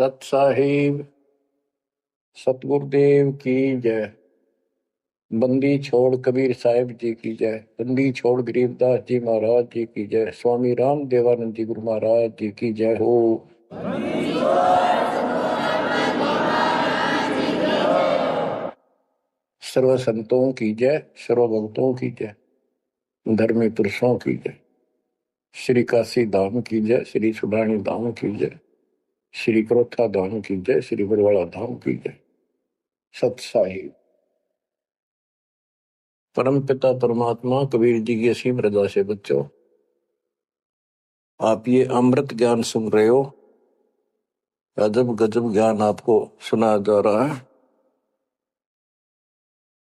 सत साहिब सतगुरुदेव की जय। बंदी छोड़ कबीर साहिब जी की जय। बंदी छोड़ गरीबदास जी महाराज जी की जय। स्वामी राम देवानंद जी गुरु महाराज जी की जय हो। सर्व संतों की जय, सर्व भक्तों की जय, धर्मी पुरुषों की जय। श्री काशी धाम की जय, श्री सुडानी धाम की जय, श्री क्रोथा धाम की जय, श्री बरवाड़ा धाम की जय। सत साहिब परम पिता परमात्मा कबीर जी की असीम रजा से बच्चों, आप ये अमृत ज्ञान सुन रहे हो। अजब गजब ज्ञान आपको सुनाया जा रहा है।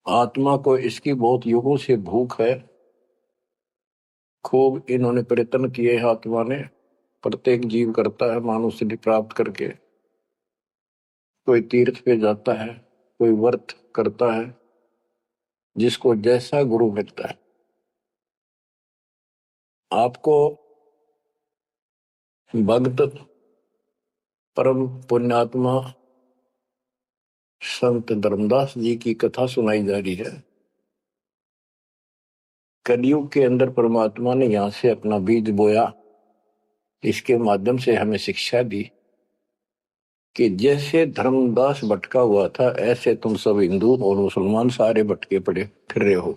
आत्मा को इसकी बहुत युगों से भूख है। खूब इन्होंने प्रयत्न किए हैं। आत्मा ने प्रत्येक जीव करता है मानव सिद्धि प्राप्त करके। कोई तीर्थ पे जाता है, कोई व्रत करता है, जिसको जैसा गुरु मिलता है। आपको भक्त परम पुण्यात्मा संत धर्मदास जी की कथा सुनाई जा रही है। कलयुग के अंदर परमात्मा ने यहां से अपना बीज बोया। इसके माध्यम से हमें शिक्षा दी कि जैसे धर्मदास भटका हुआ था, ऐसे तुम सब हिंदू और मुसलमान सारे भटके पड़े फिर रहे हो।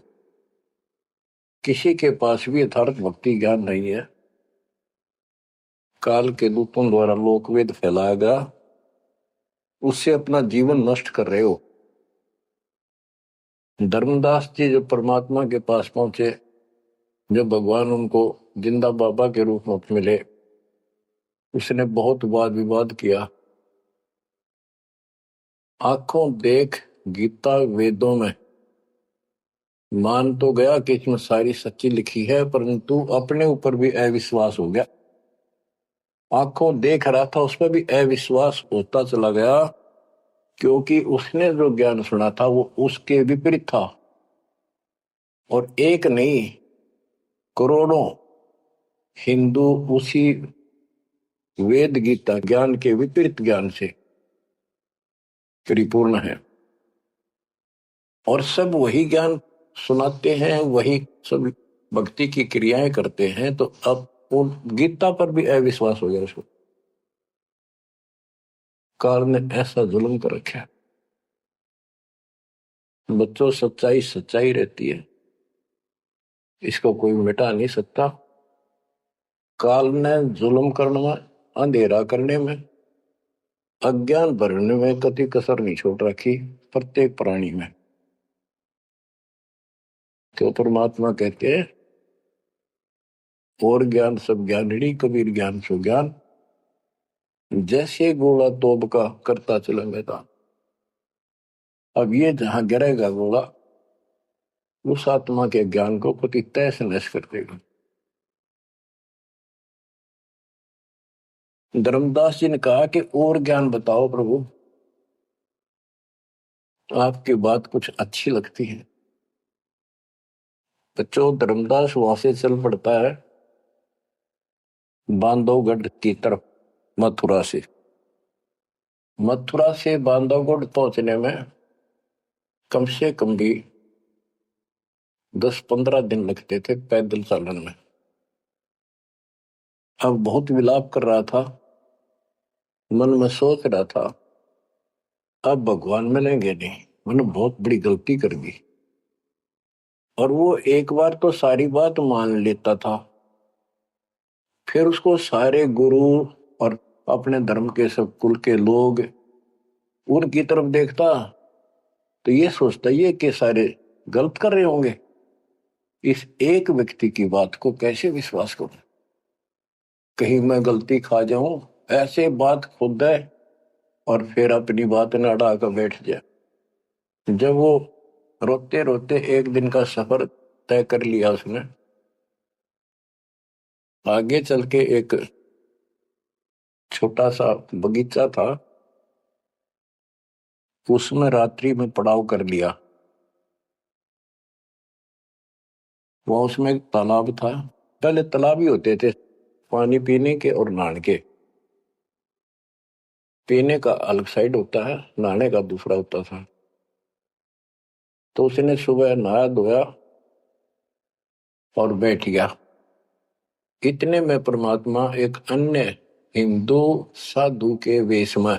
किसी के पास भी यथार्थ भक्ति ज्ञान नहीं है। काल के दूतों द्वारा लोकवेद फैलाया गया, उससे अपना जीवन नष्ट कर रहे हो। धर्मदास जी जब परमात्मा के पास पहुंचे, जब भगवान उनको जिंदा बाबा के रूप में मिले, उसने बहुत वाद विवाद किया। आंखों देख गीता वेदों में मान तो गया कि इसमें सारी सच्ची लिखी है, परंतु अपने ऊपर भी अविश्वास हो गया। आंखों देख रहा था, उसमें भी अविश्वास होता चला गया, क्योंकि उसने जो ज्ञान सुना था वो उसके विपरीत था। और एक नहीं, करोड़ों हिंदू उसी वेद गीता ज्ञान के विपरीत ज्ञान से परिपूर्ण है। और सब वही ज्ञान सुनाते हैं, वही सब भक्ति की क्रियाएं करते हैं। तो अब उन गीता पर भी अविश्वास हो गया उसको। काल ने ऐसा जुल्म कर रखा है। बच्चों, सच्चाई सच्चाई रहती है, इसको कोई मिटा नहीं सकता। काल ने जुल्म करने में, अंधेरा करने में, अज्ञान भरने में कति कसर नहीं छोड़ रखी प्रत्येक प्राणी में। तो परमात्मा कहते हैं, और ज्ञान सब ज्ञानड़ी कबीर ज्ञान सो ज्ञान, जैसे गोला तोब का करता चला मैदान। अब ये जहां गिरेगा गोला, उस आत्मा के ज्ञान को पति तैस नैस कर देगा। धर्मदास जी ने कहा कि और ज्ञान बताओ प्रभु, आपकी बात कुछ अच्छी लगती है। बच्चों, धर्मदास वहां से चल पड़ता है बांधवगढ़ की तरफ। मथुरा से बांधवगढ़ पहुंचने में कम से कम भी 10-15 दिन लगते थे पैदल चालन में। अब बहुत विलाप कर रहा था, मन में सोच रहा था, अब भगवान मिलेंगे नहीं, मैंने बहुत बड़ी गलती कर दी। और वो एक बार तो सारी बात मान लेता था, फिर उसको सारे गुरु और अपने धर्म के सब कुल के लोग उनकी तरफ देखता, तो ये सोचता ये कि सारे गलत कर रहे होंगे, इस एक व्यक्ति की बात को कैसे विश्वास करूं, कहीं मैं गलती खा जाऊं। ऐसे बात खुद है और फिर अपनी बात न अड़ा कर बैठ जाए। जब वो रोते रोते एक दिन का सफर तय कर लिया उसने, आगे चल के एक छोटा सा बगीचा था, उसमें रात्रि में पड़ाव कर लिया। वहां उसमें एक तालाब था। पहले तालाब ही होते थे पानी पीने के और नहाने के। पीने का अलग साइड होता है, नहाने का दूसरा होता था। तो उसने सुबह नहाया धोया और बैठ गया। इतने में परमात्मा एक अन्य हिंदू साधु के वेश में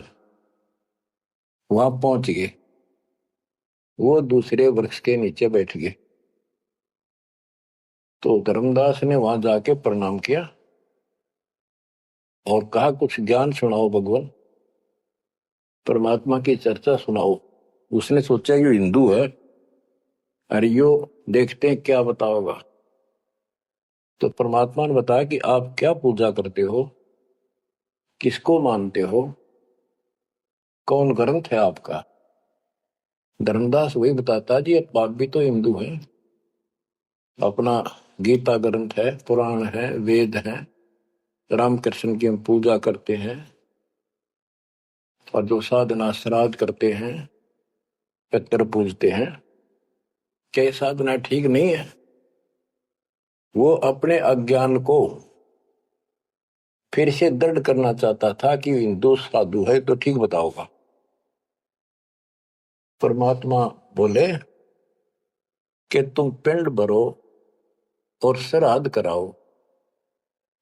वहां पहुंच गए। वो दूसरे वृक्ष के नीचे बैठ गए। तो धर्मदास ने वहां जाके प्रणाम किया और कहा, कुछ ज्ञान सुनाओ भगवान, परमात्मा की चर्चा सुनाओ। उसने सोचा ये हिंदू है, अरे यो देखते हैं क्या बताओगा। तो परमात्मा ने बताया कि आप क्या पूजा करते हो, किसको मानते हो, कौन ग्रंथ है आपका। धर्मदास वही बताता, जी आप भी तो हिंदू हैं, अपना गीता ग्रंथ है, पुराण है, वेद है, रामकृष्ण की हम पूजा करते हैं, और जो साधना श्राद्ध करते हैं, पितर पूजते हैं, क्या ये साधना ठीक नहीं है। वो अपने अज्ञान को फिर से दृढ़ करना चाहता था कि हिंदू साधु है तो ठीक बताओगा। परमात्मा बोले कि तुम पिंड भरो और श्राद्ध कराओ,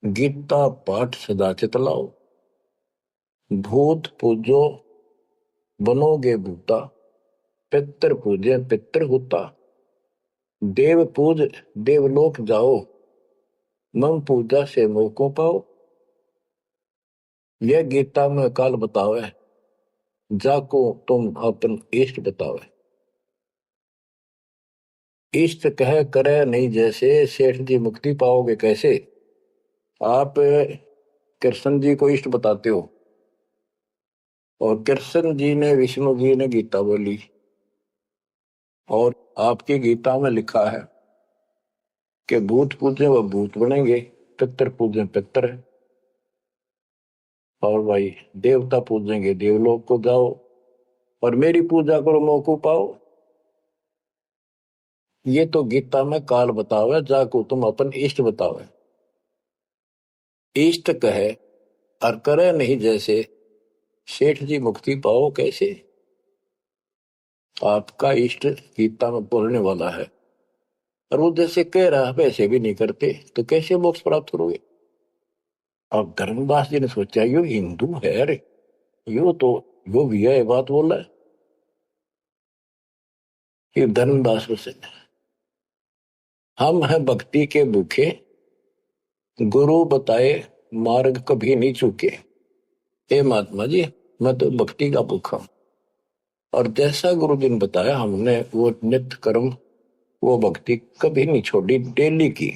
गीता पाठ सदा चितलाओ, भूत पूजो बनोगे भूता, पितर पूजे पितर होता, देव पूज देवलोक जाओ, मम पूजा से मोको पाओ। यह गीता में काल बतावे, जाको तुम अपन इष्ट बतावे। इष्ट कह करे नहीं जैसे, सेठ जी मुक्ति पाओगे कैसे। आप कृष्ण जी को इष्ट बताते हो, और कृष्ण जी ने विष्णु जी ने गीता बोली, और आपकी गीता में लिखा है कि भूत पूजे वह भूत बनेंगे, पितर पूजे पितर है, और भाई देवता पूजेंगे देवलोक को जाओ, और मेरी पूजा करो मोको पाओ। ये तो गीता में काल बतावे, जाको तुम अपन इष्ट बतावे। इष्ट कहे और करे नहीं जैसे, सेठ जी मुक्ति पाओ कैसे। आपका इष्ट गीता में बोलने वाला है, और वो जैसे कह रहा है वैसे भी नहीं करते, तो कैसे मोक्ष प्राप्त करोगे। अब धर्मदास जी ने सोचा, यो हिंदू है, अरे यो तो यो भी है बात बोल रहा है। ये धर्मदास से, हम हैं भक्ति के भूखे, गुरु बताए मार्ग कभी नहीं चूके। हे महात्मा जी, मैं तो भक्ति का भूखा हूं, और जैसा गुरु जी ने बताया हमने वो नित्य कर्म, वो भक्ति कभी नहीं छोड़ी, डेली की।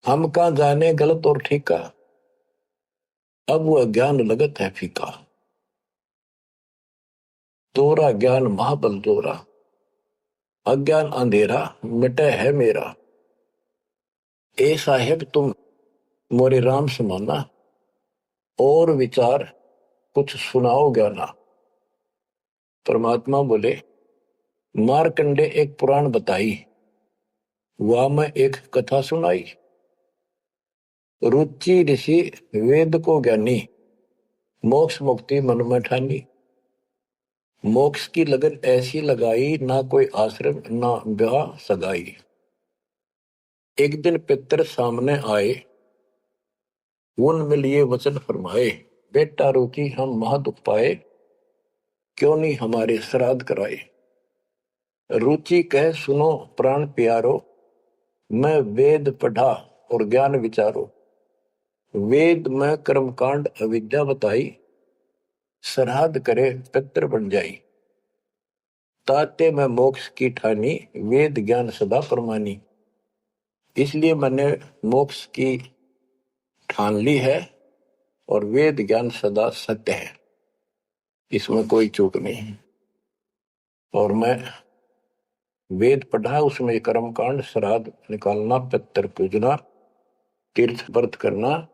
हम कहा जाने गलत और ठीक का, अब वो अज्ञान लगत है फीका। तोरा ज्ञान महाबल जोरा, अज्ञान अंधेरा मिटे है मेरा। ए साहेब तुम मोरे राम समाना, और विचार कुछ सुनाओ ज्ञाना। परमात्मा बोले, मारकंडे एक पुराण बताई, वह मैं एक कथा सुनाई। रुचि ऋषि वेद को ज्ञानी, मोक्ष मुक्ति मन में ठानी। मोक्ष की लगन ऐसी लगाई, ना कोई आश्रम ना ब्याह सगाई। एक दिन पितर सामने आए, उन मिलिए वचन फरमाए, बेटा रुचि हम महा दुख पाए, क्यों नहीं हमारे श्राद्ध कराए। रुचि कह सुनो प्राण प्यारो, मैं वेद पढ़ा और ज्ञान विचारो। वेद में कर्मकांड अविद्या बताई, श्राद्ध करे पितर बन जाई। ताते में मोक्ष की ठानी, वेद ज्ञान सदा परमानी। इसलिए मैंने मोक्ष की ठान ली है, और वेद ज्ञान सदा सत्य है, इसमें कोई चूक नहीं है। और मैं वेद पढ़ा, उसमें कर्मकांड, श्राद्ध निकालना, पितर पूजना, तीर्थ व्रत करना,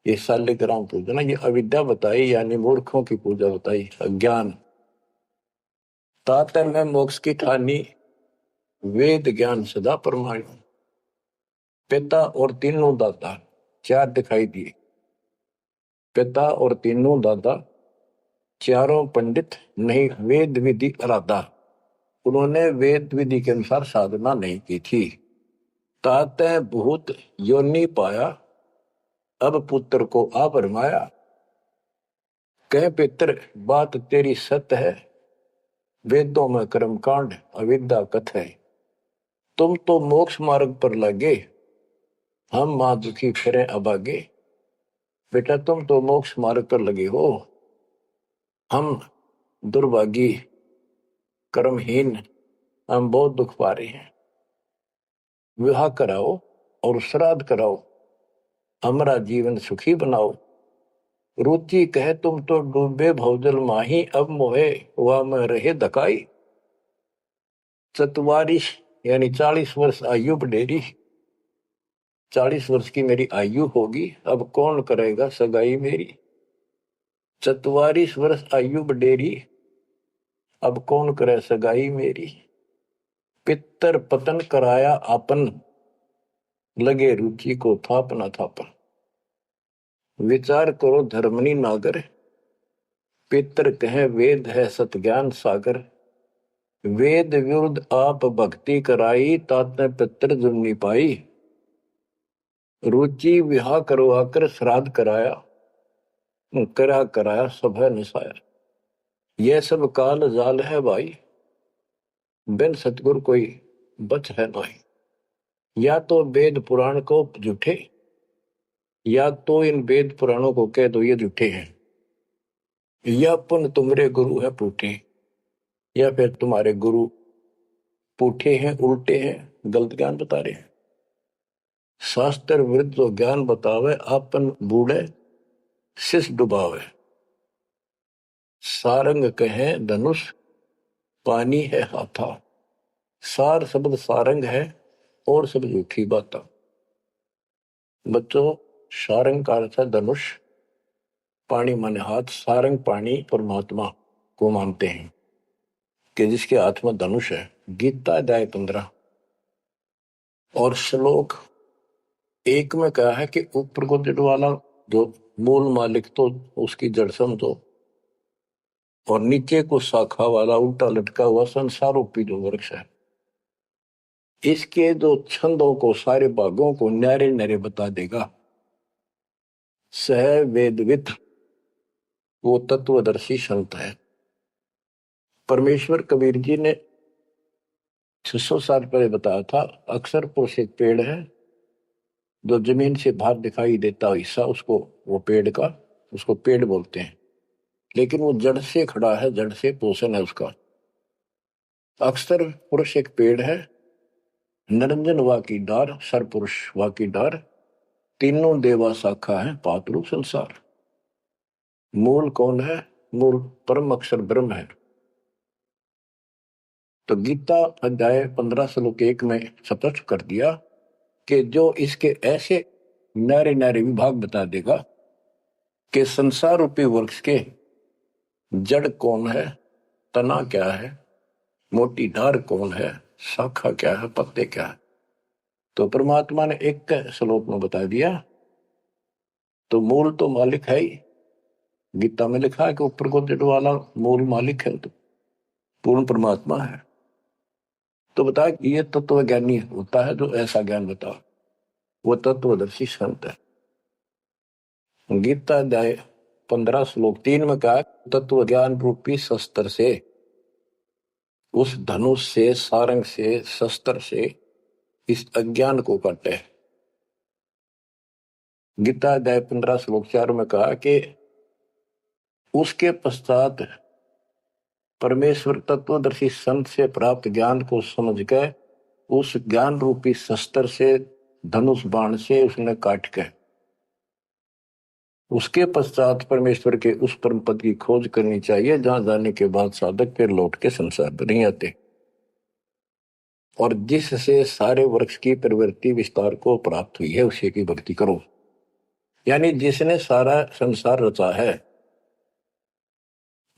ये शालिग्राम पूजना, ये अविद्या बताई, यानी मूर्खों की पूजा बताई, अज्ञान। ताते में मोक्ष की ठानी, वेद ज्ञान सदा परमाणु। पिता और तीनों दाता, चार दिखाई दिए। पिता और तीनों दादा, चारों पंडित नहीं वेद विधि अराधा। उन्होंने वेद विधि के अनुसार साधना नहीं की थी। ताते भूत योनि पाया, अब पुत्र को आ भरमाया। कह पितर बात तेरी सत्य है, वेदों में कर्मकांड अविद्या कथ है। तुम तो मोक्ष मार्ग पर लगे, हम मां दुखी फिरे अभागे। बेटा तुम तो मोक्ष मार्ग पर लगे हो, हम दुर्भागी कर्महीन, हम बहुत दुख पा रहे हैं। विवाह कराओ और श्राद्ध कराओ, हमारा जीवन सुखी बनाओ। रुचि कहे तुम तो डूबे भवजल माही, अब मोहे वह में रहे धकाई। चतवारिश यानी 40 वर्ष आयु बढ़ेरी, 40 वर्ष की मेरी आयु होगी, अब कौन करेगा सगाई मेरी। 44 वर्ष आयु बढ़ेरी, अब कौन करे सगाई मेरी। पितर पतन कराया आपन, लगे रुचि को थापना थापन। विचार करो धर्मनी नागर, पितर कहे वेद है सतज्ञान सागर। वेद विरुद्ध आप भक्ति कराई, ताते पितर जुमनी पाई। रुचि विवाह करवाकर श्राद्ध कराया, कराया सब है निसाया। यह सब काल जाल है भाई, बिन सतगुर कोई बच है नहीं। या तो वेद पुराण को झूठे, या तो इन वेद पुराणों को कह दो ये झूठे हैं, या पुन तुम्हारे गुरु है पूठे, या फिर तुम्हारे गुरु पूठे हैं, उल्टे हैं, गलत ज्ञान बता रहे हैं। शास्त्र विरुद्ध जो ज्ञान बतावे, आपन बूढ़े शिष डुबावे। सारंग कहे धनुष, पानी है हाथा। सार शब्द सारंग है और सब झूठी बात। बच्चों सारंग का अर्थ है धनुष, पानी माने हाथ। सारंग पानी परमात्मा को मानते हैं कि जिसके हाथ में धनुष है। गीता अध्याय 15 और श्लोक 1 में कहा है कि ऊपर को जड़ वाला जो मूल मालिक तो उसकी जड़ समझो, और नीचे को शाखा वाला उल्टा लटका हुआ संसार रूपी जो वृक्ष है, इसके जो छंदों को सारे भागों को न्यारे न्यारे बता देगा। सह वेदविद वो तत्वदर्शी संत है। परमेश्वर कबीर जी ने 600 साल पहले बताया था, अक्सर पुरुष एक पेड़ है जो जमीन से बाहर दिखाई देता हिस्सा, उसको वो पेड़ का उसको पेड़ बोलते हैं, लेकिन वो जड़ से खड़ा है, जड़ से पोषण है उसका। अक्सर पुरुष एक पेड़ है, निरंजन वा की डार, सर पुरुष वा की डार, तीनों देवा शाखा है, पातरू संसार। मूल कौन है? मूल परम अक्षर ब्रह्म है। तो गीता अध्याय 15 श्लोक 1 में स्पष्ट कर दिया कि जो इसके ऐसे नारे नारे विभाग बता देगा कि संसार रूपी वृक्ष के जड़ कौन है, तना क्या है, मोटी डार कौन है, शाखा क्या है, पत्ते क्या है, तो परमात्मा ने एक श्लोक में बता दिया। तो मूल तो मालिक है ही, गीता में लिखा है कि ऊपर को जड़ वाला मूल मालिक है, तो पूर्ण परमात्मा है। तो बता ये तत्व ज्ञानी होता है जो ऐसा ज्ञान बता, वो तत्वदर्शी संत है। गीता अध्याय 15 श्लोक 3 में कहा, तत्व ज्ञान रूपी शस्त्र से, उस धनुष से, सारंग से, शस्त्र से इस अज्ञान को काटे। गीता अध्याय 15 श्लोक 4 में कहा कि उसके पश्चात परमेश्वर तत्वदर्शी संत से प्राप्त ज्ञान को समझ के उस ज्ञान रूपी शस्त्र से, धनुष बाण से उसने काट के, उसके पश्चात परमेश्वर के उस परम पद की खोज करनी चाहिए जहां जाने के बाद साधक फिर लौट के संसार पर नहीं आते, और जिससे सारे वृक्ष की प्रवृत्ति विस्तार को प्राप्त हुई है उसी की भक्ति करो। यानी जिसने सारा संसार रचा है।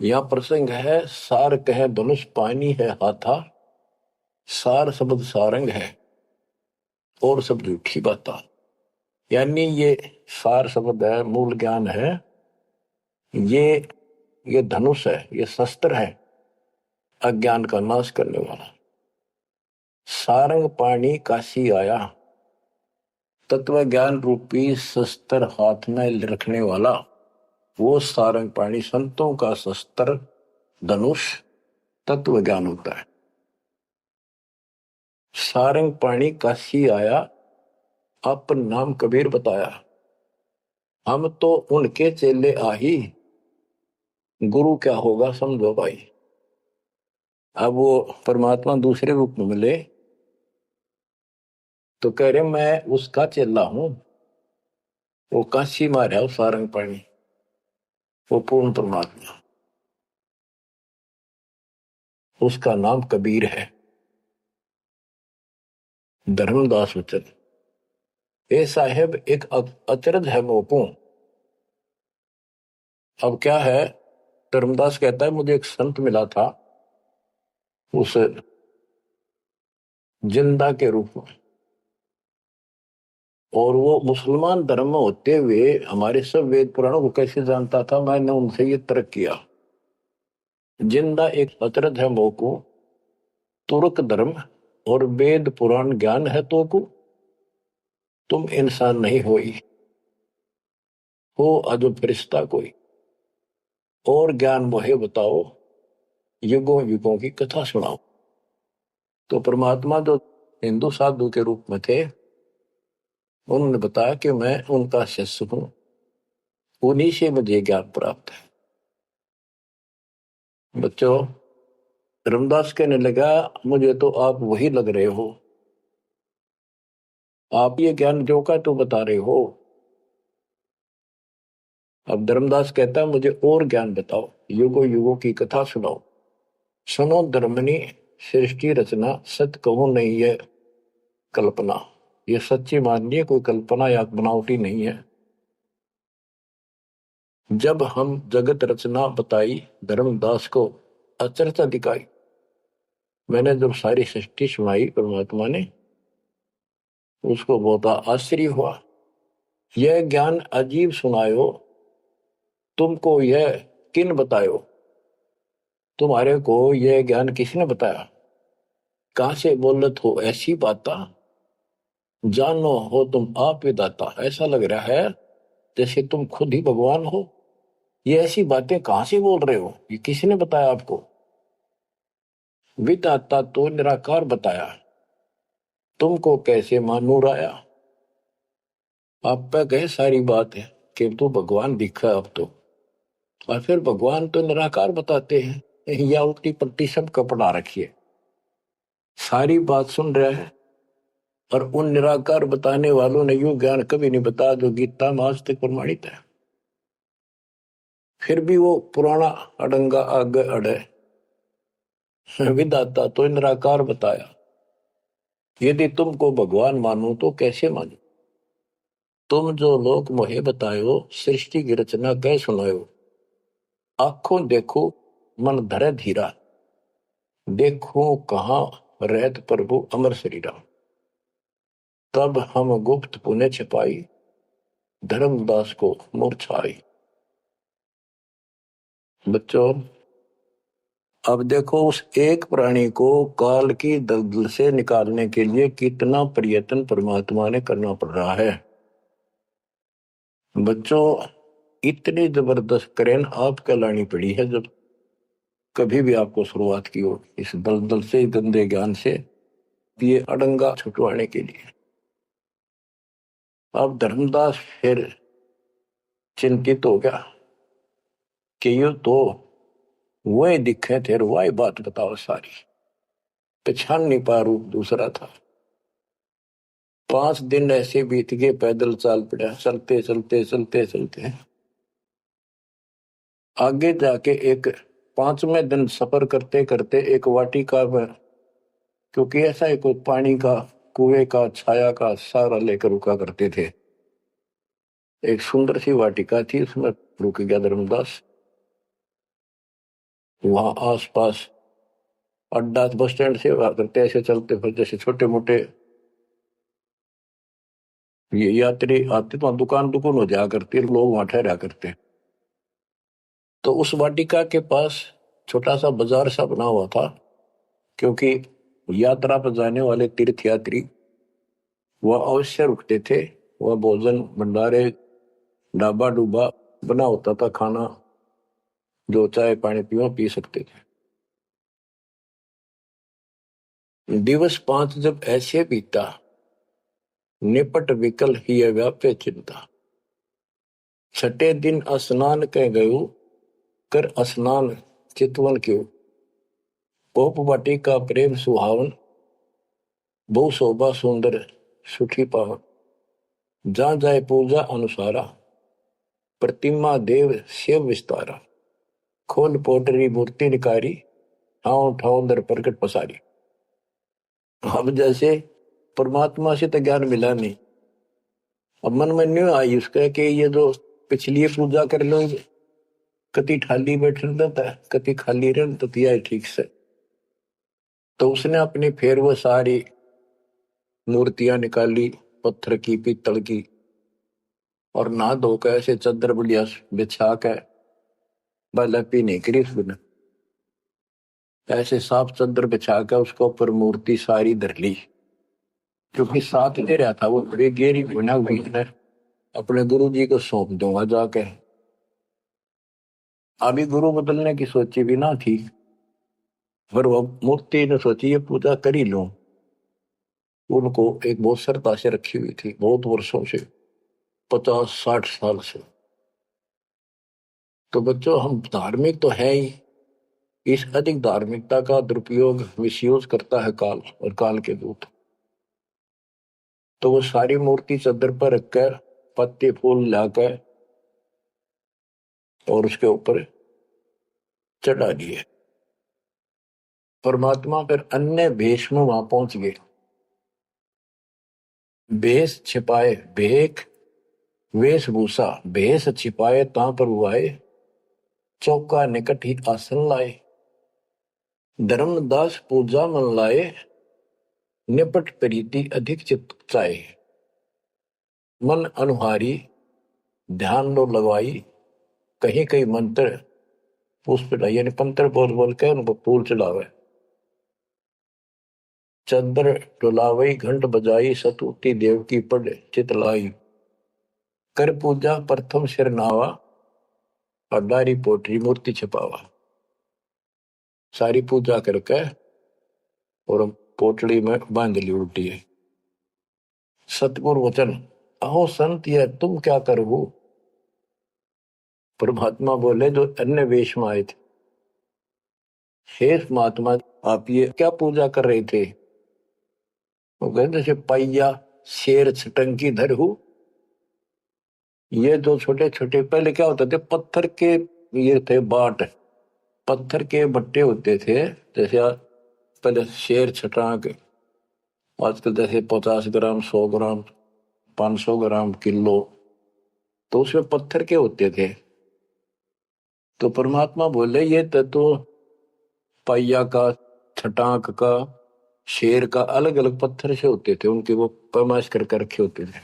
यह प्रसंग है, सार कहे धनुष, पानी है हाथा, सार शब्द सारंग है और सब झूठी बात। यानी ये सार शब्द है, मूल ज्ञान है, ये धनुष है, ये शस्त्र है अज्ञान का नाश करने वाला। सारंग पाणी काशी आया, तत्व ज्ञान रूपी शस्त्र हाथ में रखने वाला वो सारंग पाणी, संतों का शस्त्र धनुष तत्व ज्ञान होता है। सारंग पाणी काशी आया, अपन नाम कबीर बताया। हम तो उनके चेले आही, गुरु क्या होगा समझो भाई। अब वो परमात्मा दूसरे रूप में मिले तो कह रहे मैं उसका चेला हूं। वो काशी मारा है सारंग पाणी, वो पूर्ण परमात्मा, उसका नाम कबीर है। धर्मदास वचन ए साहेब एक अचरज है मोको। अब क्या है, धर्मदास कहता है मुझे एक संत मिला था उस जिंदा के रूप में, और वो मुसलमान धर्म में होते हुए हमारे सब वेद पुराणों को कैसे जानता था। मैंने उनसे ये तर्क किया, जिंदा एक अचरज है मोको, तुर्क धर्म और वेद पुराण ज्ञान है तो को, तुम इंसान नहीं हो अजब फरिश्ता कोई, और ज्ञान मोहे बताओ, युगों युगों की कथा सुनाओ। तो परमात्मा जो हिंदू साधु के रूप में थे, उन्होंने बताया कि मैं उनका शिष्य हूं, उन्हीं से मुझे ज्ञान प्राप्त है। बच्चों, रामदास कहने लगा मुझे तो आप वही लग रहे हो, आप ये ज्ञान जो का तो बता रहे हो। अब धर्मदास कहता है मुझे और ज्ञान बताओ, युगों युगों की कथा सुनाओ। सुनो धर्मनी सृष्टि रचना, सत्य कहूं नहीं है कल्पना। ये सच्ची मानिए, कोई कल्पना या बनावटी नहीं है। जब हम जगत रचना बताई, धर्मदास को अचरज दिखाई। मैंने जब सारी सृष्टि सुनाई परमात्मा ने, उसको बहुत आश्चर्य हुआ। यह ज्ञान अजीब सुनायो, तुमको यह किन बतायो। तुम्हारे को यह ज्ञान किसने बताया, कहां से बोलत हो ऐसी बात, जानो हो तुम आप विदाता। ऐसा लग रहा है जैसे तुम खुद ही भगवान हो। ये ऐसी बातें कहां से बोल रहे हो, ये किसने बताया आपको। विदाता तो निराकार बताया, तुमको कैसे मानूर आया। आप पे कहे सारी बात है कि तू भगवान दिखा अब तो, और फिर भगवान तो निराकार बताते हैं, या उल्टी पट्टी सब कपड़ा रखिए। सारी बात सुन रहे हैं, और उन निराकार बताने वालों ने यूं ज्ञान कभी नहीं बताया जो गीता में आज तक प्रमाणित है। फिर भी वो पुराना अडंगा आगे अड़े, विदाता तो निराकार बताया। यदि तुमको भगवान मानो तो कैसे मानो। तुम जो लोग मोहे बतायो, सृष्टि की रचना कह सुनायो। आंखों देखो मन धरे धीरा, देखो कहाँ रहत प्रभु अमर शरीरा। तब हम गुप्त पुण्य छिपाई, धर्मदास को मूर्छाई। बच्चों, अब देखो उस एक प्राणी को काल की दलदल से निकालने के लिए कितना प्रयत्न परमात्मा ने करना पड़ रहा है। बच्चों, इतनी जबरदस्त करेन आपके लानी पड़ी है जब कभी भी आपको शुरुआत की हो इस दलदल से, गंदे ज्ञान से, ये अडंगा छुटवाने के लिए। अब धर्मदास फिर चिंतित हो गया कि ये तो वही दिखे थे, वही बात बताओ सारी, पहचान नहीं पा, रूप दूसरा था। 5 दिन ऐसे बीत गए, पैदल चाल पड़ा, चलते चलते चलते चलते आगे जाके एक 5वें दिन सफर करते करते एक वाटिका में, क्योंकि ऐसा एक पानी का कुएं का छाया का सहारा लेकर रुका करते थे, एक सुंदर सी वाटिका थी, उसमें रुक गया धर्मदास। वहां आसपास अड्डा बस स्टैंड से करते ऐसे चलते फिर जैसे छोटे मोटे ये यात्री आते तो दुकान दुकान हो जाया करती, लोग वहां ठहरा करते। तो उस वाटिका के पास छोटा सा बाजार सा बना हुआ था, क्योंकि यात्रा पर जाने वाले तीर्थ यात्री वह अवश्य रुकते थे। वह भोजन भंडारे ढाबा डूबा बना होता था, खाना जो चाय पानी पीवा पी सकते थे। दिवस 5 जब ऐसे बीता, निपट विकल ही व्याप्य चिंता। छठे दिन स्नान कह गयो, कर स्नान चितवन क्यों। पोप वाटिका प्रेम सुहावन, बहु शोभा सुंदर सुखी पावन। जहाँ जाए पूजा अनुसारा, प्रतिमा देव शिव विस्तारा। खोल पोटरी मूर्ति निकारी, ठाव ठाव दर प्रकट पसारी। अब जैसे परमात्मा से तो ज्ञान मिला नहीं, अब मन में नहीं आई उसका कि ये जो पिछली पूजा कर लो, कति खाली बैठ रहता है, कति खाली रहता है ठीक से। तो उसने अपनी फिर वो सारी मूर्तियां निकाली, पत्थर की पीतल की, और नहा धोकर ऐसे चद्दर बढ़िया बिछा के बालपी नहीं करी उसने, ऐसे साफ चद्दर बिछा कर उसको ऊपर मूर्ति सारी धर ली। क्योंकि साथ दे रहा था वो बड़ी गेरी बना हुई है, अपने गुरु जी को सौंप दूंगा जाके। अभी गुरु बदलने की सोची भी ना थी, पर वो मूर्ति ने सोची ये पूजा कर ही लूं। उनको एक बहुत श्रद्धा से रखी हुई थी, बहुत वर्षों से, 50-60 साल से। तो बच्चों, हम धार्मिक तो है ही, इस अधिक धार्मिकता का दुरुपयोग मिसयूज करता है काल और काल के दूत। तो वो सारी मूर्ति चद्दर पर रखकर पत्ते फूल लाकर और उसके ऊपर चढ़ा दिए। परमात्मा फिर अन्य भेष में वहां पहुंच गए। भेष छिपाए भेख, वेशभूषा भेष छिपाए ता पर हुआए। चौका निकट ही आसन लाए, धर्मदास पूजा मन लाए। निपट प्रीति अधिक चित चाहे, मन अनुहारी ध्यान लो लगवाई। कहीं कहीं मंत्र पुष्प यानी पंत्र बोल बोल के उनको फूल चढ़ावे। चंद्र डुलावई घंट बजाई, सतुति देव की पढ़ चितलाई। कर पूजा प्रथम सिर नावा, अडारी पोटरी मूर्ति छिपावा। सारी पूजा करके और पोटली में बांध ली उल्टी है। सतगुरु वचन, अहो संत ये तुम क्या करो। परमात्मा बोले जो अन्य वेश में आए थे, हे महात्मा आप ये क्या पूजा कर रहे थे। वो कहते जैसे पैया शेर छटंकी धर हूं। ये जो छोटे छोटे पहले क्या होते थे, पत्थर के ये थे बाट, पत्थर के बट्टे होते थे। जैसे पहले शेर छटांक, आजकल जैसे 50 ग्राम 100 ग्राम 500 ग्राम किलो, तो उसमें पत्थर के होते थे। तो परमात्मा बोले ये तो पैया का, छटांक का, शेर का अलग अलग पत्थर से होते थे, उनके वो पैमाइश कर रखे होते थे।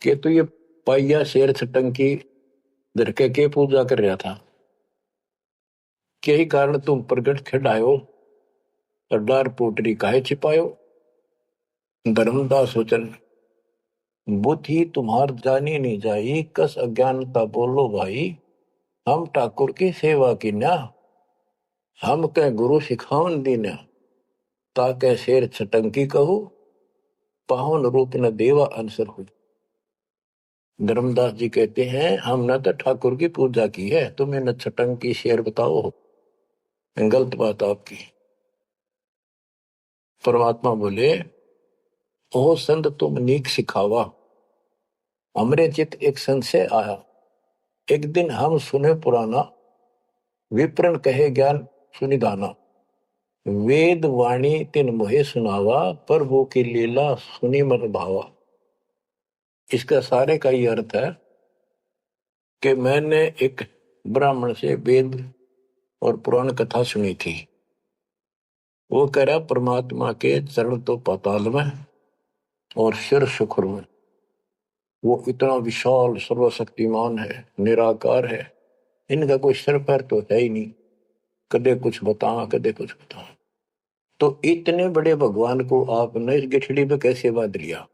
कि तो ये पैया शेर छटंकी धर के पूजा कर रहा था। यही कारण तुम प्रगट खिड़ायो, अड्डार पोटरी काहे छिपायो। धर्मदास वचन, बुद्धि तुम्हार जानी नहीं जाई। कस अज्ञानता बोलो भाई, हम ठाकुर की सेवा की ना। हम कह गुरु सिखावन दीना, ताके शेर छटंकी कहू। पावन रूप न देवा अंसर हो। धर्मदास जी कहते हैं हमने तो ठाकुर की पूजा की है, तुम्हें न छटंकी शेर बताओ, गलत बात आपकी। परमात्मा बोले, ओ संत तुम नीक सिखावा। हमरे चित एक संशय आया, एक दिन हम सुने पुराना। विप्रन कहे ज्ञान सुनिधाना। वेद वाणी तिन मोहे सुनावा, प्रभु की लीला सुनी मन भावा। इसका सारे का ये अर्थ है कि मैंने एक ब्राह्मण से वेद और पुराण कथा सुनी थी। वो कह रहा परमात्मा के चरण तो पाताल में और सिर शुक्र में। वो इतना विशाल सर्वशक्तिमान है, निराकार है, इनका कोई सर पैर तो है ही नहीं, कदे कुछ बता कदे कुछ बता। तो इतने बड़े भगवान को आपने इस गठड़ी पे कैसे बांध लिया?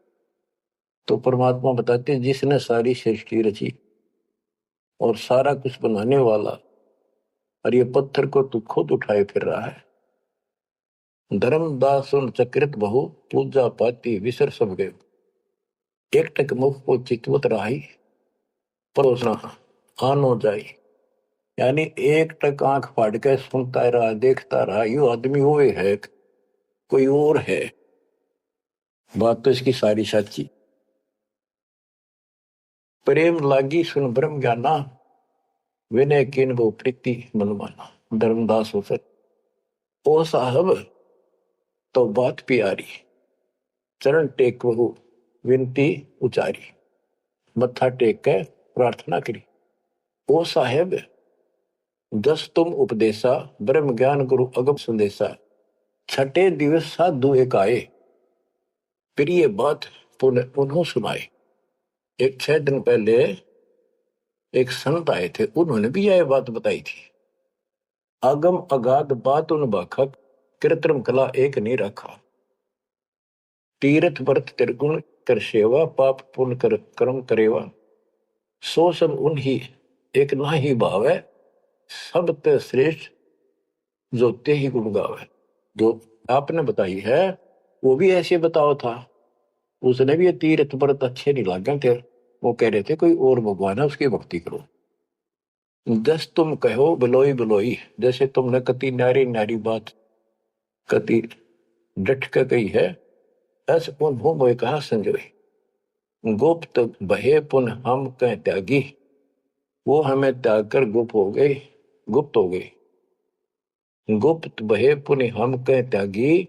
तो परमात्मा बताते हैं जिसने सारी सृष्टि रची और सारा कुछ बनाने वाला, और ये पत्थर को तू खुद उठाए फिर रहा है। धर्मदास उन चक्रित बहु पूजा पाती विसर सब गए, एक टक मुख को चितवत रही परोसना आनो जाई। यानी एक टक आंख फाड़ के सुनता रहा देखता रहा, यू आदमी हुए है कोई और है। बात तो इसकी सारी सच्ची। प्रेम लागी सुन ब्रह्म ज्ञाना, विनय किन वो प्रीति मनमाना। धर्मदास हो सक ओ साहब तो बात प्यारी, चरण टेक वहु विनती उचारी। मत्था टेक के प्रार्थना करी। ओ साहेब दस तुम उपदेशा, ब्रह्म ज्ञान गुरु अगम संदेशा। छठे दिवस साधु एक आए, प्रिय बात पुनः सुनाए। एक 6 दिन पहले एक संत आए थे, उन्होंने भी यह बात बताई थी। आगम अगाध बात उन बाखक, कृत्रिम कला एक नहीं रखा। तीर्थ व्रत त्रिगुण कर सेवा, पाप पुण्य कर कर्म करेवा। सो सब उन ही एक ना ही भाव है, सब ते श्रेष्ठ जो ते ही गुण गावे। जो आपने बताई है वो भी ऐसे बताओ था। उसने भी ये तीर्थ व्रत अच्छे नहीं लगे थे, वो कह रहे थे कोई और भगवान है उसकी भक्ति करो। दस तुम कहो बिलोई बिलोई, जैसे तुमने कति नारी नारी बात कति डट के कही है, ऐसे पुन हो मोए कहा संजोई। गुप्त बहे पुन हम कह त्यागी, वो हमें त्याग कर गुप्त हो गए, गुप्त हो गए। गुप्त बहे पुन हम कह त्यागी,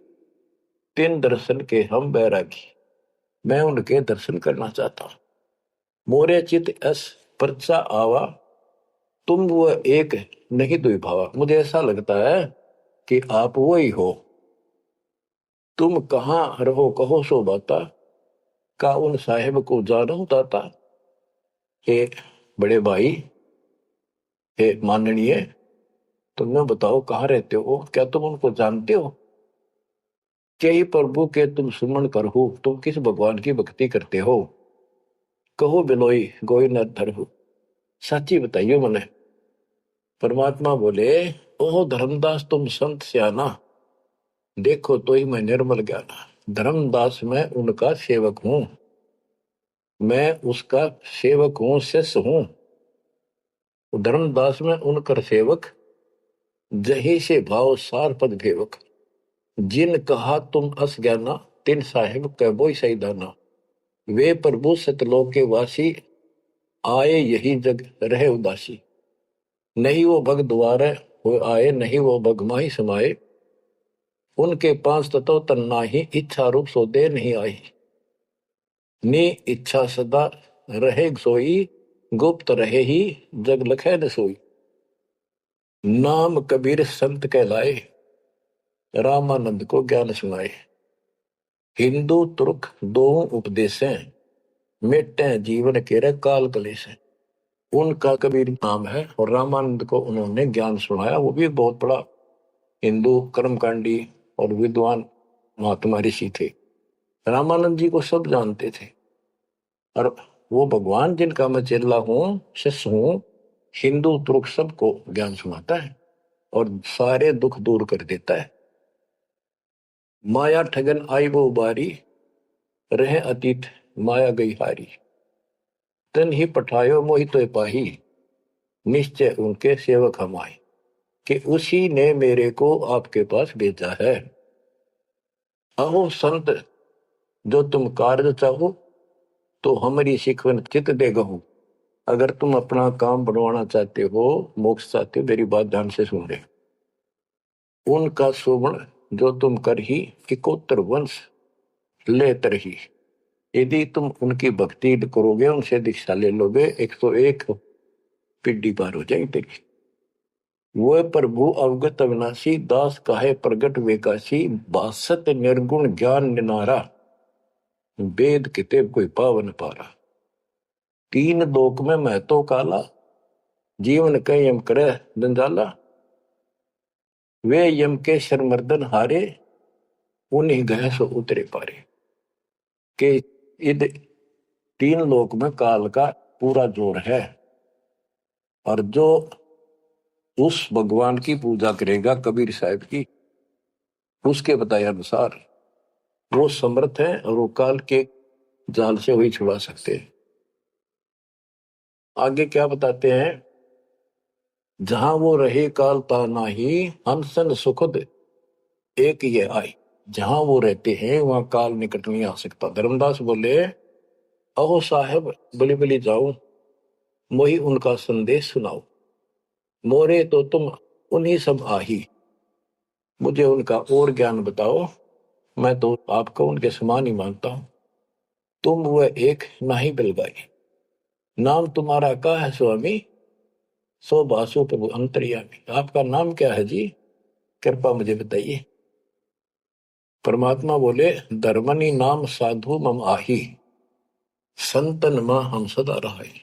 तीन दर्शन के हम बैरागी। मैं उनके दर्शन करना चाहता हूं। मोरे चित अस परचा आवा, तुम वो एक नहीं दुई भावा। मुझे ऐसा लगता है कि आप वो ही हो। तुम कहाँ रहो कहो सो बाता, का उन साहेब को जानो दाता। हे बड़े भाई, हे माननीय, तुम्हें बताओ कहाँ रहते हो, क्या तुम उनको जानते हो? क्या ही प्रभु के तुम सुमन कर हो, तुम किस भगवान की भक्ति करते हो? कहो बिलोई गोई न धर हो, सच्ची बताइयो मने। परमात्मा बोले, ओह धर्मदास तुम संत स्याना, देखो तो ही मैं निर्मल ज्ञाना। धर्मदास मैं उनका सेवक हूं, मैं उसका सेवक हूं, शिष्य हूं। धर्मदास में उनकर सेवक, जही से भाव सार पद भेवक। जिन कहा तुम अस ज्ञाना, तिन साहेब कह सही दाना। वे प्रभु सतलोक के वासी, आए यही जग रहे उदासी। नहीं वो भग द्वारे हो आए, नहीं वो भग माही समाये। उनके पांच तत्व तन नाही, इच्छा रूप सो दे नहीं आई। नी इच्छा सदा रहे सोई, गुप्त रहे ही जग लखे न सोई। नाम कबीर संत कहलाए, रामानंद को ज्ञान सुनाए। हिंदू तुर्क दो उपदेशें, मिटे जीवन के काल कलेश। उनका कबीर नाम है और रामानंद को उन्होंने ज्ञान सुनाया। वो भी बहुत बड़ा हिंदू कर्मकांडी और विद्वान महात्मा ऋषि थे। रामानंद जी को सब जानते थे, और वो भगवान जिनका मैं चेला हूं, शिष्य हूं, हिंदू तुर्क सबको ज्ञान सुनाता है और सारे दुख दूर कर देता है। माया ठगन आई वो बारी, रहे अतीत माया गई हारी। तन ही पठायो मोहि तो पाही, निश्चय उनके सेवक हम आए। कि उसी ने मेरे को आपके पास भेजा है। अहो संत जो तुम कार्य चाहो, तो हमारी शिकवन चित दे गहू। अगर तुम अपना काम बनवाना चाहते हो, मोक्ष चाहते हो, मेरी बात ध्यान से सुन ले। उनका शोभन जो तुम कर ही, इकोत्तर वंश ले तरही। यदि तुम उनकी भक्ति करोगे, उनसे दीक्षा ले लोगे, 101 पीढ़ी पार हो जाएगी तेरी। वो प्रभु अवगत अविनाशी, दास काहे प्रगट वेकाशी। बासत निर्गुण ज्ञान निनारा, वेद किते कोई पावन पारा। तीन लोक में मैं तो काला, जीवन कई यम करे जंजाला, वे यम के शरमर्दन हारे, उन्हीं गए सो उतरे पारे। के इध तीन लोक में काल का पूरा जोर है, और जो उस भगवान की पूजा करेगा कबीर साहब की, उसके बताए अनुसार वो समर्थ है और वो काल के जाल से वही छुड़ा सकते हैं। आगे क्या बताते हैं, जहां वो रहे काल ता नाही, हंसन सुखद एक ये आई। जहां वो रहते हैं वहां काल निकट नहीं आ सकता। धर्मदास बोले, अहो साहब बलि बलि जाओ, मोही उनका संदेश सुनाओ, मोरे तो तुम उन्हीं सब आही, मुझे उनका और ज्ञान बताओ, मैं तो आपको उनके समान ही मानता हूं। तुम वह एक नाही बिलगाई, नाम तुम्हारा क्या है स्वामी, सो बासु प्रभु अंतर्यामी। आपका नाम क्या है जी, कृपा मुझे बताइए। परमात्मा बोले, धर्मनी नाम साधु मम आही, संतन मां हम सदा रहाई।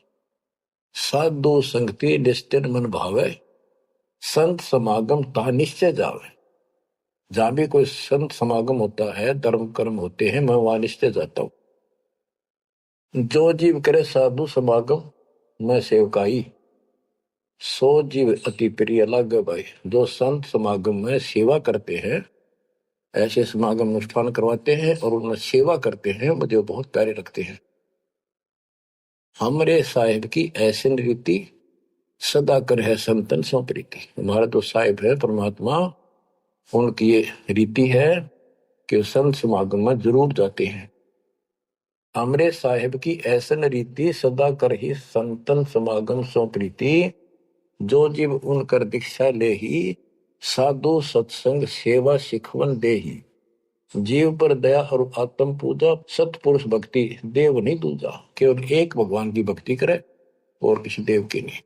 साधु संगति निस्तिर मन भावे, संत समागम ता निश्चय जावे। जहां भी कोई संत समागम होता है, धर्म कर्म होते हैं, मैं वहां निश्चय जाता हूं। जो जीव करे साधु समागम मैं सेवकाई, सो जीव अति प्रिय लागे भाई। जो संत समागम में सेवा करते हैं, ऐसे समागम अनुष्ठान करवाते हैं और उनमें सेवा करते हैं, मुझे बहुत प्यारे लगते हैं। हमरे साहिब की ऐसी रीति, सदा कर है संतन सो प्रीति। हमारा तो साहिब है परमात्मा, उनकी ये रीति है कि संत समागम में जरूर जाते हैं। हमरे साहिब की ऐसन रीति, सदा कर ही संतन समागम सो प्रीति। जो जीव उनकर दीक्षा ले ही, साधु सत्संग सेवा सिखवन दे ही। जीव पर दया और आत्म पूजा, सतपुरुष भक्ति देव नहीं दूजा। केवल एक भगवान की भक्ति करे और किसी देव की नहीं।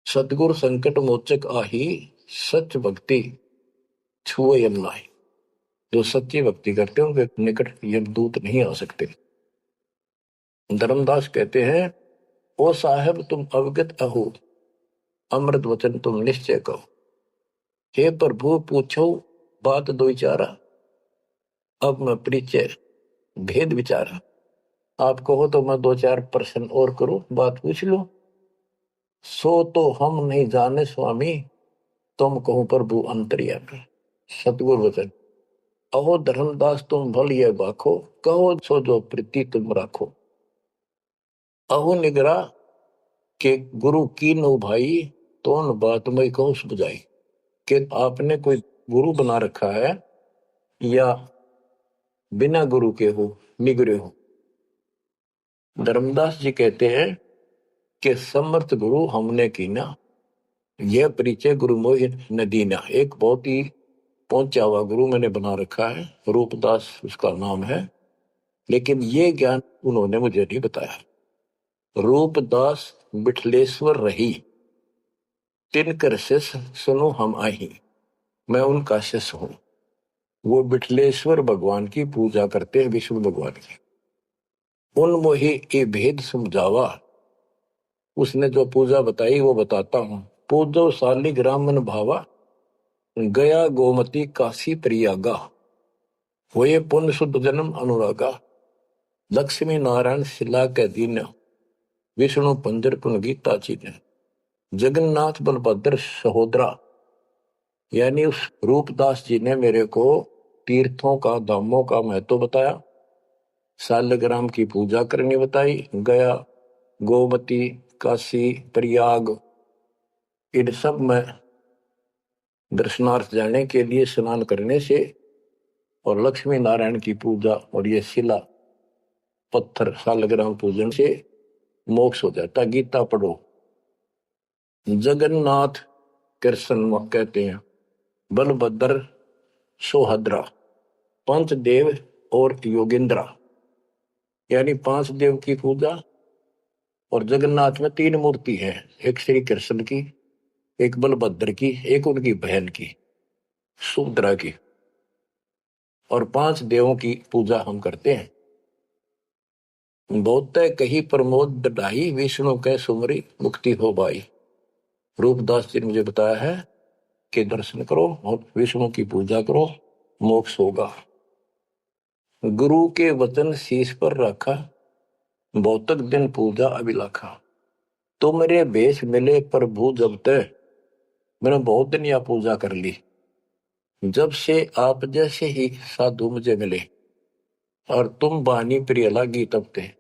सतगुरु संकट मोचक आही, सच भक्ति छुए यम नाही। जो सच्ची भक्ति करते हैं उनके निकट यमदूत नहीं आ सकते। धर्मदास कहते हैं, ओ साहब तुम अवगत अहो, अमृत वचन तुम निश्चय कहो। हे प्रभु पूछो बात दो विचारा, अब मैं परिचय भेद विचारा। आप कहो तो मैं दो चार प्रश्न और करूं, बात पूछ लो। सो तो हम नहीं जाने स्वामी, तुम कहो प्रभु अंतर्यामी। सतगुरु वचन, अहो धर्मदास तुम भल ये बाखो, कहो सो जो प्रीति तुम राखो। अहो निगरा के गुरु की नो भाई, तो न बात में कहो बुझाई। कि आपने कोई गुरु बना रखा है या बिना गुरु के हो, निगरे हो। धर्मदास जी कहते हैं कि समर्थ गुरु हमने कीना, यह परिचय गुरु मोहि न दीना। एक बहुत ही पहुंचा हुआ गुरु मैंने बना रखा है, रूपदास उसका नाम है, लेकिन ये ज्ञान उन्होंने मुझे नहीं बताया। रूपदास बिठलेश्वर रही, तिनकर शिष्य सुनो हम आही। मैं उनका शिष्य हूं। वो बिठलेश्वर भगवान की पूजा करते हैं, विष्णु भगवान की। उन मोहि ये भेद समझावा, उसने जो पूजा बताई वो बताता हूं। पूजो शालिग्राम मन भावा, गया गोमती काशी प्रयागा। हुए पुण्य शुद्ध जन्म अनुरागा, लक्ष्मी नारायण शिला के दीन, विष्णु पंजर पुन गीता चीन। जगन्नाथ बलभद्र सहोदरा, यानी उस रूपदास जी ने मेरे को तीर्थों का, धामों का महत्व बताया, शालिग्राम की पूजा करनी बताई, गया गोमती काशी प्रयाग इन सब में दर्शनार्थ जाने के लिए स्नान करने से, और लक्ष्मी नारायण की पूजा और ये शिला पत्थर शालिग्राम पूजन से मोक्ष हो जाता। गीता पढ़ो। जगन्नाथ कृष्ण कहते हैं, बलभद्र सोहद्रा, पंच देव और योगेंद्रा, यानी 5 देव की पूजा। और जगन्नाथ में 3 मूर्ति है, एक श्री कृष्ण की, एक बलभद्र की, एक उनकी बहन की सुभद्रा की, और 5 देवों की पूजा हम करते हैं। बहुत कही प्रमोद ढाई, विष्णु के सुमरी मुक्ति हो भाई। रूपदास जी ने मुझे बताया है कि दर्शन करो और विष्णु की पूजा करो, मोक्ष होगा। गुरु के वचन शीश पर रखा, बहुतक दिन पूजा अभिलाखा। तो मेरे भेष मिले प्रभु जब तक, मैंने बहुत दिन यह पूजा कर ली। जब से आप जैसे ही साधु मुझे मिले और तुम बानी प्रिय लगी तब ते,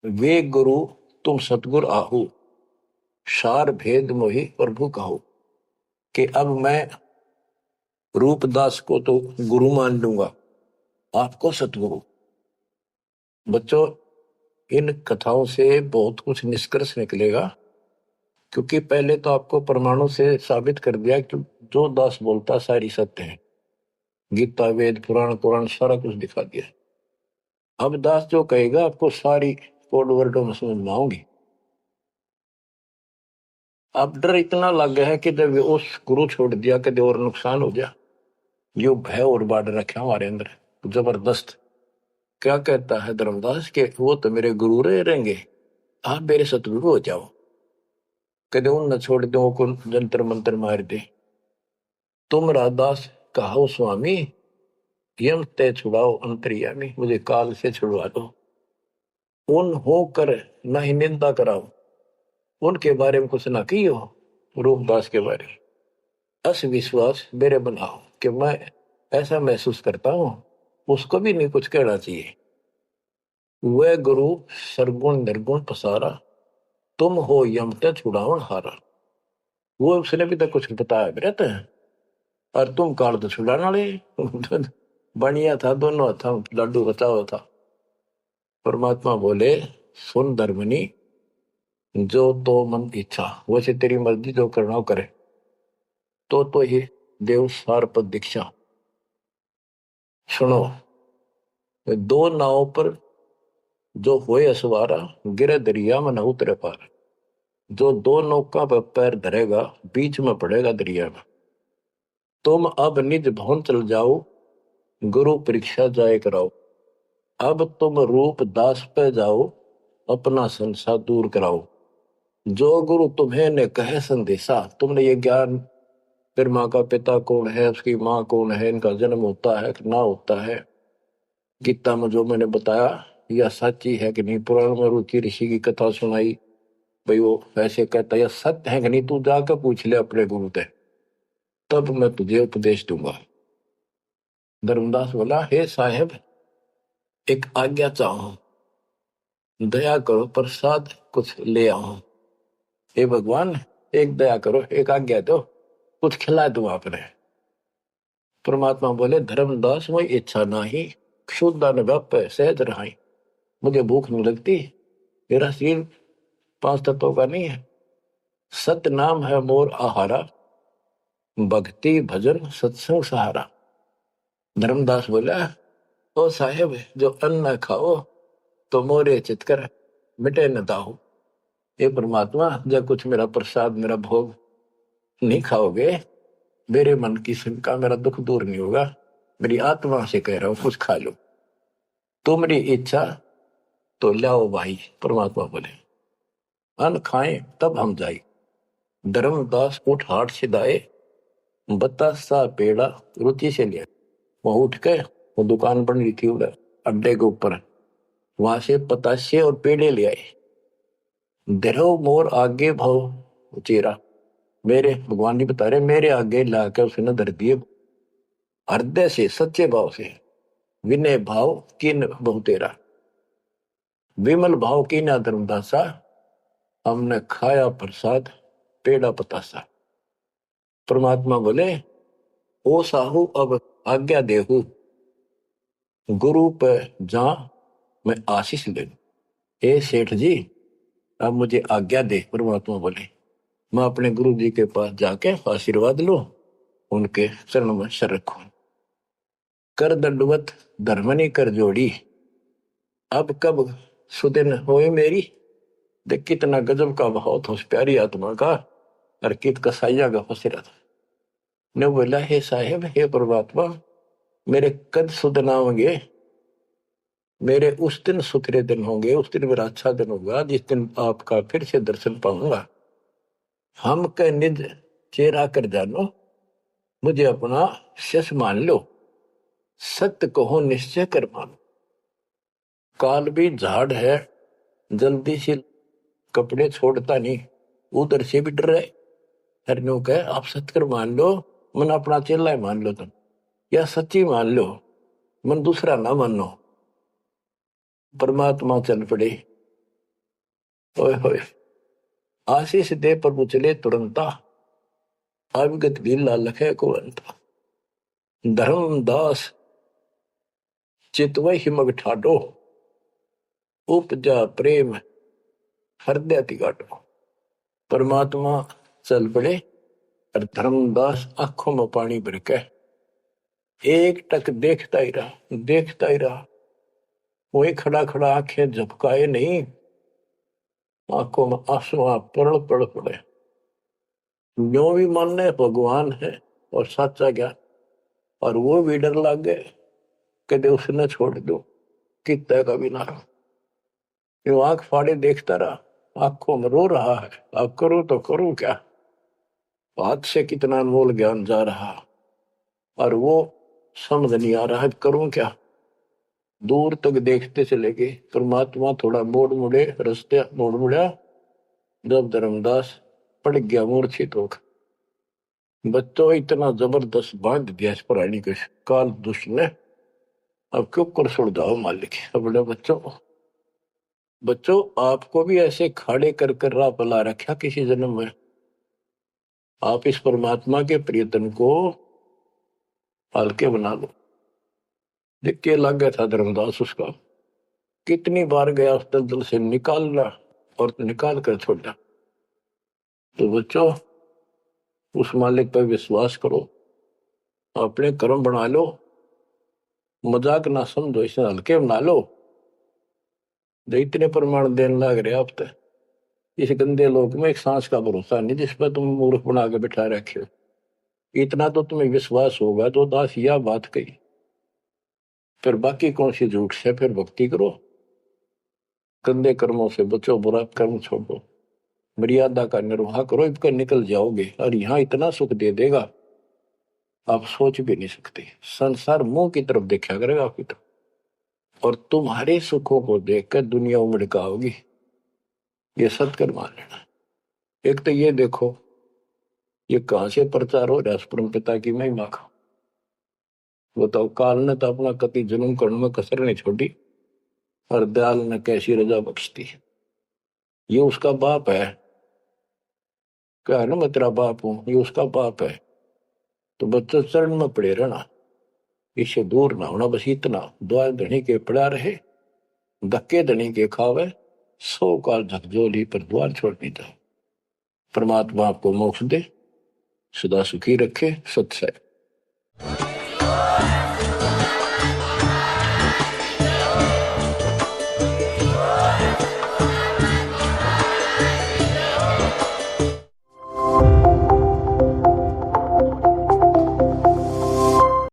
वे गुरु तुम सतगुर आहू, सार भेद मोहि प्रभु कहो। कि अब मैं रूपदास को तो गुरु मान लूंगा, आपको सतगुरु। बच्चों, इन कथाओं से बहुत कुछ निष्कर्ष निकलेगा, क्योंकि पहले तो आपको प्रमाणों से साबित कर दिया कि जो दास बोलता सारी सत्य है। गीता, वेद, पुराण, कुरान सारा कुछ दिखा दिया। अब दास जो कहेगा आपको सारी कोड वर्डों में समझ में आऊंगी। अब डर इतना लग गया है कि जब उस गुरु छोड़ दिया कदे और नुकसान हो गया, यो भय और बाढ़ रखा हमारे अंदर जबरदस्त। क्या कहता है धर्मदास के वो तो मेरे गुरु रहेंगे, आप मेरे सतगुरु हो जाओ। कदे उन न छोड़ दो को जंतर मंत्र मार दे। तुम राधास कहो स्वामी, यम ते छुड़ाओ अंतर्यामी, मुझे काल से छुड़वा दो। उन हो कर न ही निंदा कराओ, उनके बारे में कुछ ना कहियो। रूपदास के बारे में अस विश्वास मेरे बनाओ, कि मैं ऐसा महसूस करता हूं उसको भी नहीं कुछ कहना चाहिए। वह गुरु सरगुण निर्गुण पसारा, तुम हो यम ते छुड़ावन हारा। वो उसने भी तो कुछ बताया रहते हैं, और तुम काल तो छुड़ाने वाले। बढ़िया था, दोनों था, लड्डू बचाओ था। परमात्मा बोले सुन धर्मनी, जो तो मन इच्छा, वैसे तेरी मर्जी जो करना हो करे। तो ही देव सार पद दीक्षा। सुनो, दो नाव पर जो होए सवारा, गिरे दरिया में न उतरे पार। जो दो नौका पर पैर धरेगा, बीच में पड़ेगा दरिया में। तुम अब निज भवन चल जाओ, गुरु परीक्षा जाए कराओ। अब तुम रूप दास पे जाओ, अपना संसार दूर कराओ। जो गुरु तुम्हें ने कहे संदेशा, तुमने ये ज्ञान, फिर माँ का पिता कौन है, उसकी माँ कौन है, इनका जन्म होता है कि ना होता है, गीता में जो मैंने बताया यह सच्ची है कि नहीं, पुराण में रुचि ऋषि की कथा सुनाई, भाई वो ऐसे कहता यह सत्य है कि नहीं, तू जाकर पूछ ले अपने गुरु से, तब मैं तुझे उपदेश दूंगा। धर्मदास बोला, हे साहेब एक आज्ञा चाहूं, दया करो प्रसाद कुछ ले आऊं। हे भगवान एक दया करो, एक आज्ञा दो, कुछ खिला दूं आपने। परमात्मा बोले, धर्मदास वही इच्छा नाही, क्षुद्र व्याप सहज रहाई। मुझे भूख नहीं लगती, मेरा शरीर पांच तत्वों का नहीं है। सत नाम है मोर आहारा, भक्ति भजन सत्संग सहारा। धर्मदास बोला, ओ साहेब जो अन्न खाओ तो मोरे चितकर मिटे न दाहो। ये परमात्मा जब कुछ मेरा प्रसाद मेरा भोग नहीं खाओगे, मेरे मन की शंका, मेरा दुख दूर नहीं होगा। मेरी आत्मा से कह रहा हूं कुछ खा लो, तो मेरी इच्छा तो लाओ भाई। परमात्मा बोले अन्न खाएं तब हम जाए। धर्मदास उठ हाट से दाए, बतासा पेड़ा रुचि से लिया। वहां उठ के, वो दुकान बन रही थी उधर अड्डे के ऊपर, वहां से पतासे और पेड़े ले आए। धरो मोर आगे भाव चेरा, मेरे भगवान जी बता रहे मेरे आगे लाकर उसने धर दिए, हृदय से सच्चे भाव से। विनय भाव किन बहु तेरा, विमल भाव की ना धर्मदासा, हमने खाया प्रसाद पेड़ा पतासा। परमात्मा बोले, ओ साहू अब आज्ञा देहू, गुरु पर जा मैं आशीष ले। हे सेठ जी अब मुझे आज्ञा दे। परमात्मा बोले, मैं अपने गुरु जी के पास जाके आशीर्वाद लो, उनके चरणों में सर रखूं। कर दंडवत धर्मनी कर जोड़ी, अब कब सुदिन होए मेरी। देख कितना गजब का भाव था उस प्यारी आत्मा का, और कित कसाइया का फसेरा था। ने बोला, हे साहेब हे परमात्मा, मेरे कद सुदना होंगे, मेरे उस दिन सुथरे दिन होंगे, उस दिन मेरा अच्छा दिन होगा जिस दिन आपका फिर से दर्शन पाऊंगा। हम के निज चेहरा कर जानो, मुझे अपना शस मान लो, सत्य कहो निश्चय कर मानो। काल भी झाड़ है, जल्दी से कपड़े छोड़ता नहीं, उधर से भी डर रहे। हरनों कहे आप सत्य कर मान लो, मन अपना चेला ही मान लो तुम, या सच्ची मान लो, मन दूसरा ना मानो। परमात्मा चल पड़े, ओए होए आशीष दे प्रभु चले तुरंता, अविगत लीला लखे को अंता। धर्मदास चितवई हिमग ठाडो, उपजा प्रेम हृदय तिगाटो। परमात्मा चल पड़े और धर्मदास आंखों में पानी भर के एक टक देखता ही रहा, देखता ही रहा। वही खड़ा खड़ा आंखें झपकाए नहीं, आंखों में आंसू पड़ पड़ पड़े। जो भी मानने भगवान है और सच्चा ज्ञान, और वो भी डर लग गए कदे उसने छोड़ दो, कितना का भी ना रहो। ये आंख फाड़े देखता रहा, आंखों में रो रहा है, अब करो तो करूं क्या, हाथ से कितना अनमोल ज्ञान जा रहा, और वो समझ नहीं आ रहा है करूं क्या। दूर तक देखते चले गए। परमात्मा थोड़ा मोड़ मुड़े, रास्ते मोड़ मुड़ा, जब धर्मदास पड़ गया मूर्छित होकर। बच्चों इतना जबरदस्त बांध दिया इस प्राणी के काल दुष्ट ने, अब क्यों कर छोड़ जाओ मालिक। अपने बच्चों, बच्चों आपको भी ऐसे खाड़े कर कर राह पला रखा किसी जन्म में। आप इस परमात्मा के प्रियतन को हल्के बना लो। देख के लग गया था धर्मदास उसका, कितनी बार गया उस दलदल से निकालना और निकाल कर छोड़ा। तो बच्चों उस मालिक पर विश्वास करो, अपने कर्म बना लो, मजाक ना समझो, इसे हल्के बना लो। इतने प्रमाण देने लग रहे आप तो इस गंदे लोक में एक सांस का भरोसा नहीं, जिस पर तुम मूर्ख बना के बिठा रखे हो। इतना तो तुम्हें विश्वास होगा तो दास यह बात कही, फिर बाकी कौन सी झूठ से फिर भक्ति करो। गंदे कर्मों से बचो, बुरा कर्म छोड़ो, मर्यादा का निर्वाह करो, इसका निकल जाओगे। और यहाँ इतना सुख दे देगा आप सोच भी नहीं सकते। संसार मुंह की तरफ देखा करेगा आपकी तरफ, और तुम्हारे सुखों को देखकर दुनिया उमड़ होगी। ये सत्कर मान लेना। एक तो ये देखो ये कहां से प्रचार हो रहा है परम पिता की महिमा का। बताओ, काल ने तो अपना कति जुल्म करने में कसर नहीं छोड़ी, और दयाल ने कैसी रजा बख्शती है। ये उसका बाप है, क्या है ना, मैं तेरा बाप हूं, ये उसका बाप है। तो बच्चों चरण में पड़े रहना, इससे दूर ना होना, बस इतना। द्वार धनी के पड़ा रहे, धक्के धनी के खावे, 100 काल झकझोली पर द्वार छोड़ दीता। परमात्मा आपको मोक्ष दे, सदा सुखी रखे। सत्सय।